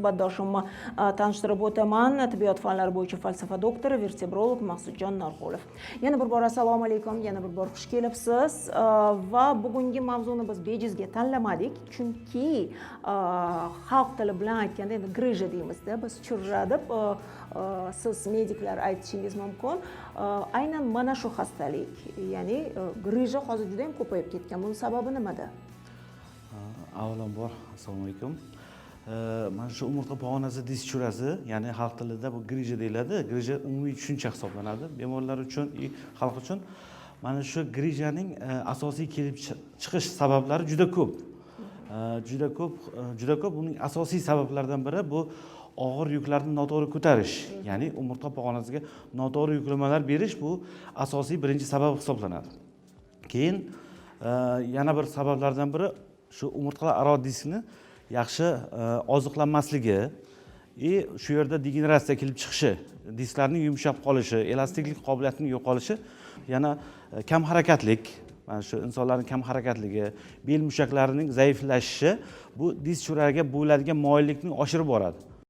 Suhbatdoshimni tanishtirib o'taman. Tibbiyot fanlari bo'yicha falsafa doktori, vertebrolog Maqsudjon Norqulov. Yana bir bor assalomu alaykum, yana bir bor xush kelibsiz. Va bugungi mavzuni biz bejizga tanlamadik, chunki xalq tili bilan aytganda endi grija deymizda, biz churra deb siz mediklar aytishingiz mumkin. Aynan mana shu xastalik, ya'ni grija hozir juda ham ko'payib ketgan. Buning sababi nimada? Avvalambor assalomu alaykum. Mana shu umurtqa pog'onasi diz churasi, ya'ni xalq tilida bu grija deyiladi. Grija umumiy tushuncha hisoblanadi bemorlar uchun, xalq uchun. Mana shu grijaning asosiy kelib chiqish sabablari juda ko'p. Juda ko'p. Uning asosiy sabablaridan biri bu og'ir yuklarni noto'g'ri ko'tarish, ya'ni umurtqa pog'onasiga noto'g'ri yuklamalar berish bu asosiy birinchi sabab hisoblanadi. Keyin yana bir sabablardan biri shu umurtqalar aro diskni yaxshi oziqlanmasligi, shu yerda degeneratsiya kelib chiqishi, disklarning yumshab qolishi, elastiklik qobiliyatining yo'qolishi, yana kam harakatlik, mana shu insonlarning kam harakatligi, bel mushaklarining zaiflashishi bu disk churasiga bo'ladigan moyillikni oshirib boradi.